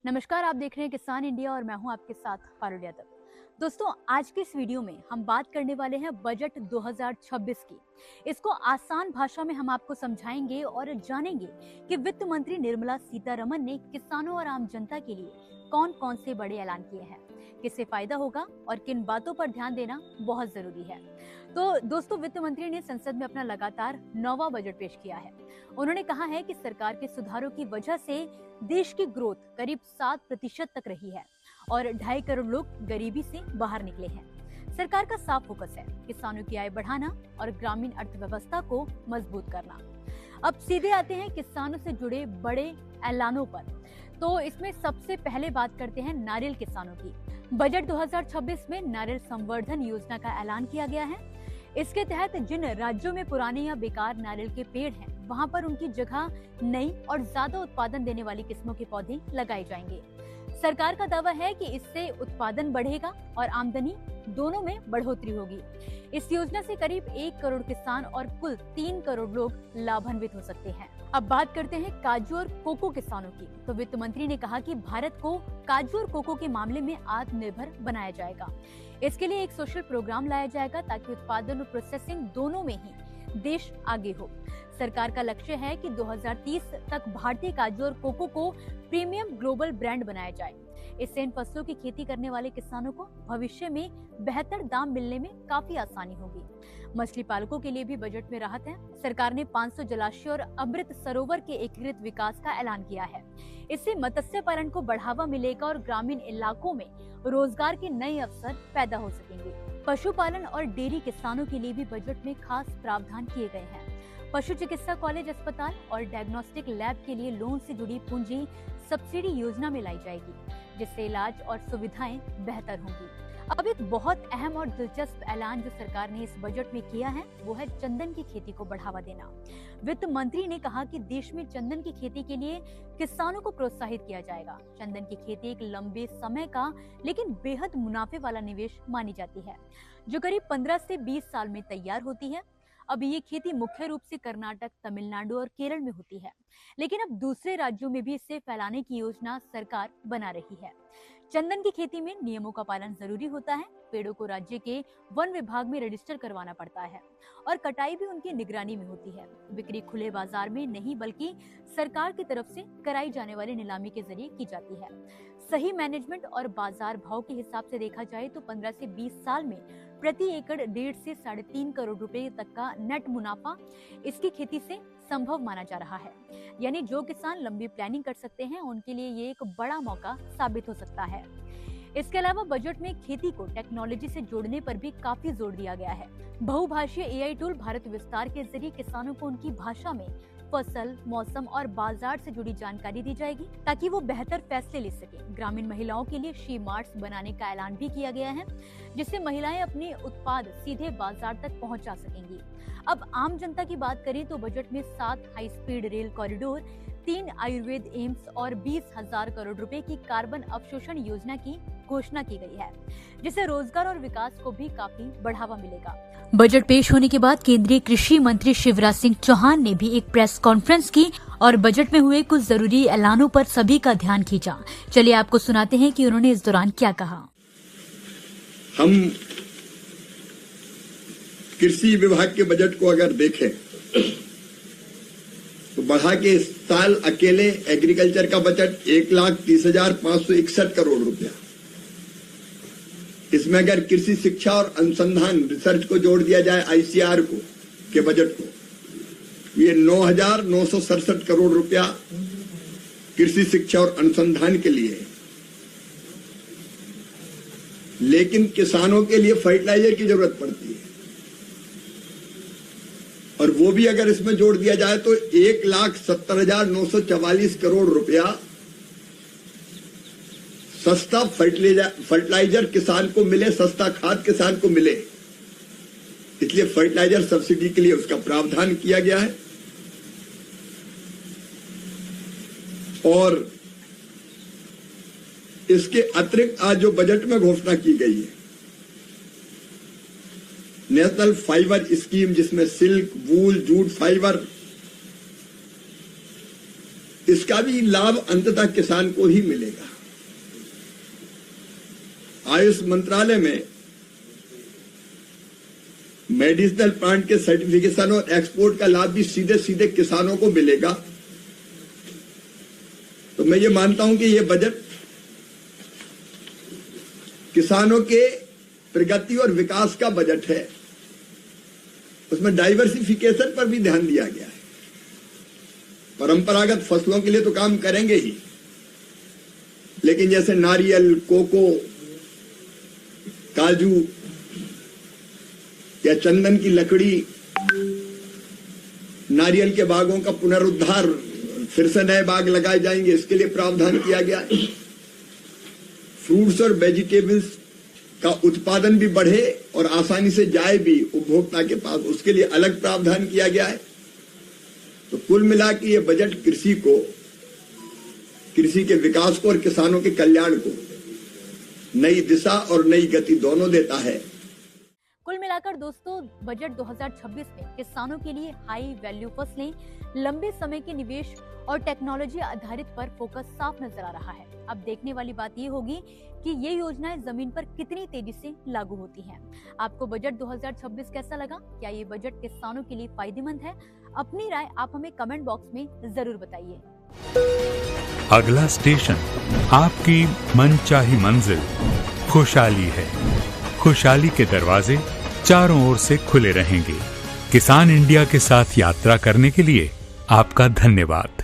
नमस्कार, आप देख रहे हैं किसान इंडिया और मैं हूं आपके साथ पारुल यादव। दोस्तों, आज की इस वीडियो में हम बात करने वाले हैं बजट 2026 की। इसको आसान भाषा में हम आपको समझाएंगे और जानेंगे कि वित्त मंत्री निर्मला सीतारमन ने किसानों और आम जनता के लिए कौन कौन से बड़े ऐलान किए हैं, किससे फायदा होगा और किन बातों पर ध्यान देना बहुत जरूरी है। तो दोस्तों, वित्त मंत्री ने संसद में अपना लगातार 9वां बजट पेश किया है। उन्होंने कहा है कि सरकार के सुधारों की वजह से देश की ग्रोथ करीब 7% तक रही है और 2.5 करोड़ लोग गरीबी से बाहर निकले हैं। सरकार का साफ फोकस है किसानों की आय बढ़ाना और ग्रामीण अर्थव्यवस्था को मजबूत करना। अब सीधे आते हैं किसानों से जुड़े बड़े ऐलानों पर। तो इसमें सबसे पहले बात करते हैं नारियल किसानों की। बजट 2026 में नारियल संवर्धन योजना का ऐलान किया गया है। इसके तहत जिन राज्यों में पुराने या बेकार नारियल के पेड़ हैं, वहां पर उनकी जगह नई और ज्यादा उत्पादन देने वाली किस्मों के पौधे लगाए जाएंगे। सरकार का दावा है कि इससे उत्पादन बढ़ेगा और आमदनी दोनों में बढ़ोतरी होगी। इस योजना से करीब 1 करोड़ किसान और कुल 3 करोड़ लोग लाभान्वित हो सकते हैं। अब बात करते हैं काजू और कोको किसानों की। तो वित्त मंत्री ने कहा कि भारत को काजू और कोको के मामले में आत्मनिर्भर बनाया जाएगा। इसके लिए एक सोशल प्रोग्राम लाया जाएगा ताकि उत्पादन और प्रोसेसिंग दोनों में ही देश आगे हो। सरकार का लक्ष्य है कि 2030 तक भारतीय काजू और कोको को प्रीमियम ग्लोबल ब्रांड बनाया जाए। इससे इन फसलों की खेती करने वाले किसानों को भविष्य में बेहतर दाम मिलने में काफी आसानी होगी। मछली पालकों के लिए भी बजट में राहत है। सरकार ने 500 जलाशय और अमृत सरोवर के एकीकृत विकास का ऐलान किया है। इससे मत्स्य पालन को बढ़ावा मिलेगा और ग्रामीण इलाकों में रोजगार के नए अवसर पैदा हो सकेंगे। पशुपालन और डेयरी किसानों के लिए भी बजट में खास प्रावधान किए गए हैं। पशु चिकित्सा कॉलेज, अस्पताल और डायग्नोस्टिक लैब के लिए लोन से जुड़ी पूंजी सब्सिडी योजना में लाई जाएगी, जिससे इलाज और सुविधाएं बेहतर होंगी। अब एक बहुत अहम और दिलचस्प ऐलान जो सरकार ने इस बजट में किया है, वो है चंदन की खेती को बढ़ावा देना। वित्त मंत्री ने कहा कि देश में चंदन की खेती के लिए किसानों को प्रोत्साहित किया जाएगा। चंदन की खेती एक लंबे समय का लेकिन बेहद मुनाफे वाला निवेश मानी जाती है, जो करीब 15 से 20 साल में तैयार होती है। अब ये खेती मुख्य रूप से कर्नाटक, तमिलनाडु और केरल में होती है, लेकिन अब दूसरे राज्यों में भी इसे फैलाने की योजना सरकार बना रही है। चंदन की खेती में नियमों का पालन जरूरी होता है। पेड़ों को राज्य के वन विभाग में रजिस्टर करवाना पड़ता है और कटाई भी उनकी निगरानी में होती है। बिक्री खुले बाजार में नहीं बल्कि सरकार की तरफ से कराई जाने वाली नीलामी के जरिए की जाती है। सही मैनेजमेंट और बाजार भाव के हिसाब से देखा जाए तो 15 से 20 साल में प्रति एकड़ 1.5 से 3.5 करोड़ रुपए तक का नेट मुनाफा इसकी खेती से संभव माना जा रहा है। यानी जो किसान लंबी प्लानिंग कर सकते हैं, उनके लिए ये एक बड़ा मौका साबित हो सकता है। इसके अलावा बजट में खेती को टेक्नोलॉजी से जोड़ने पर भी काफी जोर दिया गया है। बहुभाषीय एआई टूल भारत विस्तार के जरिए किसानों को उनकी भाषा में फसल, मौसम और बाजार से जुड़ी जानकारी दी जाएगी, ताकि वो बेहतर फैसले ले सके। ग्रामीण महिलाओं के लिए शी मार्ट्स बनाने का ऐलान भी किया गया है, जिससे महिलाएं अपने उत्पाद सीधे बाजार तक पहुंचा सकेंगी। अब आम जनता की बात करें तो बजट में 7 high speed rail corridor, 3 Ayurveda AIIMS और 20,000 करोड़ रुपए की कार्बन अवशोषण योजना की घोषणा की गई है, जिससे रोजगार और विकास को भी काफी बढ़ावा मिलेगा। बजट पेश होने के बाद केंद्रीय कृषि मंत्री शिवराज सिंह चौहान ने भी एक प्रेस कॉन्फ्रेंस की और बजट में हुए कुछ जरूरी ऐलानों पर सभी का ध्यान खींचा। चलिए आपको सुनाते हैं कि उन्होंने इस दौरान क्या कहा। हम कृषि विभाग के बजट को अगर देखें तो बढ़ा के इस साल अकेले एग्रीकल्चर का बजट 1,30,561 करोड़ रुपया। इसमें अगर कृषि शिक्षा और अनुसंधान रिसर्च को जोड़ दिया जाए, आईसीआर को के बजट को, ये 9,967 करोड़ रुपया कृषि शिक्षा और अनुसंधान के लिए। लेकिन किसानों के लिए फर्टिलाइजर की जरूरत पड़ती है, और वो भी अगर इसमें जोड़ दिया जाए तो 1,70,944 करोड़ रुपया सस्ता फर्टिलाइजर किसान को मिले, सस्ता खाद किसान को मिले। इसलिए फर्टिलाइजर सब्सिडी के लिए उसका प्रावधान किया गया है। और इसके अतिरिक्त आज जो बजट में घोषणा की गई है, नेशनल फाइबर स्कीम, जिसमें सिल्क, वूल, जूट फाइबर इसका भी लाभ अंततः किसान को ही मिलेगा। आयुष मंत्रालय में मेडिसिनल प्लांट के सर्टिफिकेशन और एक्सपोर्ट का लाभ भी सीधे सीधे किसानों को मिलेगा। तो मैं ये मानता हूं कि ये बजट किसानों के प्रगति और विकास का बजट है। उसमें डाइवर्सिफिकेशन पर भी ध्यान दिया गया है। परंपरागत फसलों के लिए तो काम करेंगे ही, लेकिन जैसे नारियल, कोको, काजू या चंदन की लकड़ी, नारियल के बागों का पुनरुद्धार, फिर से नए बाग लगाए जाएंगे, इसके लिए प्रावधान किया गया है। फ्रूट्स और वेजिटेबल्स का उत्पादन भी बढ़े और आसानी से जाए भी उपभोक्ता के पास, उसके लिए अलग प्रावधान किया गया है। तो कुल मिला के ये बजट कृषि के विकास को और किसानों के कल्याण को नई दिशा और नई गति दोनों देता है। कुल मिलाकर दोस्तों, बजट 2026 में किसानों के लिए हाई वैल्यू फसलें, लंबे समय के निवेश और टेक्नोलॉजी आधारित पर फोकस साफ नजर आ रहा है। अब देखने वाली बात ये होगी कि ये योजनाएं जमीन पर कितनी तेजी से लागू होती हैं। आपको बजट 2026 कैसा लगा? क्या ये बजट किसानों के लिए फायदेमंद है? अपनी राय आप हमें कमेंट बॉक्स में जरूर बताइए। अगला स्टेशन आपकी मनचाही मंजिल खुशहाली है। खुशहाली के दरवाजे चारों ओर से खुले रहेंगे। किसान इंडिया के साथ यात्रा करने के लिए आपका धन्यवाद।